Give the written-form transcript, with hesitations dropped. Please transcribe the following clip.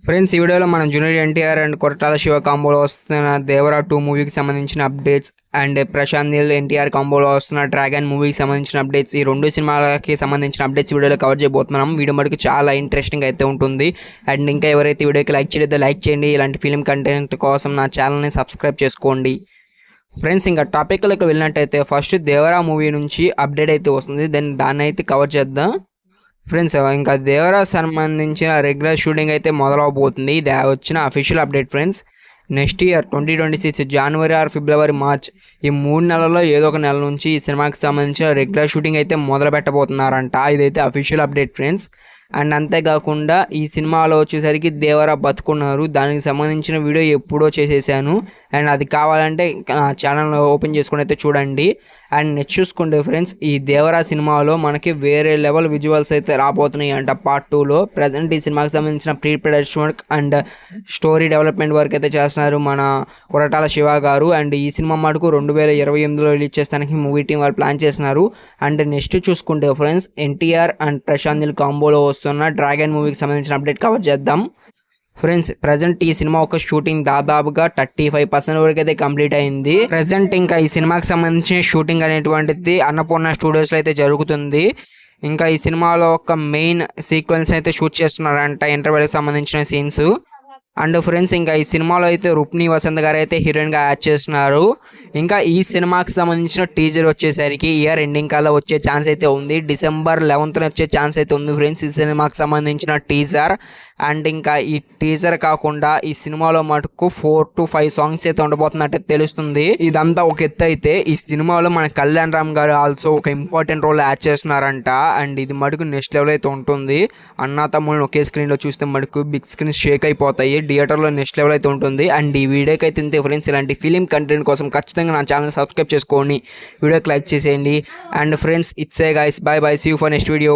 Friends, ఈ వీడియోలో మనం జూనియర్ ఎన్టీఆర్ అండ్ కొరటాల శివ కాంబోలో వస్తున్న దేవరా 2 మూవీకి సంబంధించిన అప్డేట్స్ అండ్ ప్రశాంత్ నీల్ ఎన్టీఆర్ కాంబోలో వస్తున్న డ్రాగన్ మూవీకి సంబంధించిన అప్డేట్స్, ఈ రెండు సినిమాలకి సంబంధించిన అప్డేట్స్ వీడియోలో కవర్ చేయబోతున్నాం. వీడియో మటుకు చాలా ఇంట్రెస్టింగ్ అయితే ఉంటుంది. అండ్ ఇంకా ఎవరైతే వీడియోకి లైక్ చేయలేదో లైక్ చేయండి. ఇలాంటి ఫిల్మ్ కంటెంట్ కోసం నా ఛానల్ని సబ్స్క్రైబ్ చేసుకోండి. ఫ్రెండ్స్, ఇంకా టాపిక్లోకి వెళ్ళినట్టయితే ఫస్ట్ దేవరా మూవీ నుంచి అప్డేట్ అయితే వస్తుంది. దాన్ని అయితే కవర్ చేద్దాం. ఫ్రెండ్స్, ఇంకా దేవరా సంబంధించిన రెగ్యులర్ షూటింగ్ అయితే మొదలవబోతుంది. ఇది వచ్చిన official update. Friends, next year 2026 January or February March ఈ 3 నెలల్లో ఏదో ఒక నెల నుంచి ఈ సినిమాకి సంబంధించిన రెగ్యులర్ షూటింగ్ అయితే మొదలు పెట్టబోతున్నారంట. ఇదైతే అఫీషియల్ అప్డేట్ ఫ్రెండ్స్. అండ్ అంతేకాకుండా ఈ సినిమాలో వచ్చేసరికి దేవరా బతుకున్నారు, దానికి సంబంధించిన వీడియో ఎప్పుడో చేసేసాను. అండ్ అది కావాలంటే ఛానల్ ఓపెన్ చేసుకుని అయితే చూడండి. అండ్ నెక్స్ట్ చూసుకుంటే ఫ్రెండ్స్, ఈ దేవరా సినిమాలో మనకి వేరే లెవెల్ విజువల్స్ అయితే రాబోతున్నాయి అంట పార్ట్ 2లో. ప్రజెంట్ ఈ సినిమాకి సంబంధించిన pre production work and story development work అయితే చేస్తున్నారు మన కొరటాల శివ గారు. అండ్ ఈ సినిమా మటుకు 2028లో రిలీజ్ చేస్తానికి మూవీ టీం వాళ్ళు ప్లాన్ చేస్తున్నారు. అండ్ నెక్స్ట్ చూసుకుంటే ఫ్రెండ్స్, ఎన్టీఆర్ అండ్ ప్రశాంత్ నీల్ కాంబోలో వస్తున్న డ్రాగన్ మూవీకి సంబంధించిన అప్డేట్ కవర్ చేద్దాం. ఫ్రెండ్స్, ప్రజెంట్ ఈ సినిమా ఒక షూటింగ్ దాదాపుగా 35% వరకు అయితే కంప్లీట్ అయింది. ప్రజెంట్ ఇంకా ఈ సినిమాకి సంబంధించిన షూటింగ్ అనేటువంటిది అన్నపూర్ణ స్టూడియోస్లో అయితే జరుగుతుంది. ఇంకా ఈ సినిమాలో ఒక మెయిన్ సీక్వెన్స్ అయితే షూట్ చేస్తున్నారంట, ఇంటర్వెల్కి సంబంధించిన సీన్స్. అండ్ ఫ్రెండ్స్, ఇంకా ఈ సినిమాలో అయితే రుక్మిణి వసంత్ గారు అయితే హీరోయిన్గా యాడ్ చేస్తున్నారు. ఇంకా ఈ సినిమాకి సంబంధించిన టీజర్ వచ్చేసరికి ఇయర్ ఎండింగ్ కల్లా వచ్చే ఛాన్స్ అయితే ఉంది. డిసెంబర్ 11న వచ్చే ఛాన్స్ అయితే ఉంది ఫ్రెండ్స్ ఈ సినిమాకి సంబంధించిన టీజర్. అండ్ ఇంకా ఈ టీజర్ కాకుండా ఈ సినిమాలో మటుకు 4 to 5 సాంగ్స్ అయితే ఉండబోతున్నట్టు తెలుస్తుంది. ఇదంతా ఒక ఎత్తు అయితే, ఈ సినిమాలో మన కళ్యాణ్ రామ్ గారు ఆల్సో ఒక ఇంపార్టెంట్ రోల్ యాడ్ చేస్తున్నారంట. అండ్ ఇది మటుకు నెక్స్ట్ లెవెల్ అయితే ఉంటుంది. అన్నా తమ్ముళ్ళని ఒకే స్క్రీన్లో చూస్తే మటుకు బిగ్ స్క్రీన్ షేక్ అయిపోతాయి. థియేటర్లో నెక్స్ట్ లెవెల్ అయితే ఉంటుంది. అండ్ ఈ వీడియోకి అయితే ఇంతే ఫ్రెండ్స్. ఇలాంటి ఫిలిం కంటెంట్ కోసం ఖచ్చితంగా నా ఛానల్ సబ్స్క్రైబ్ చేసుకోండి, వీడియోకి లైక్ చేసేయండి. And friends, it's a guys, bye bye, see you for next video.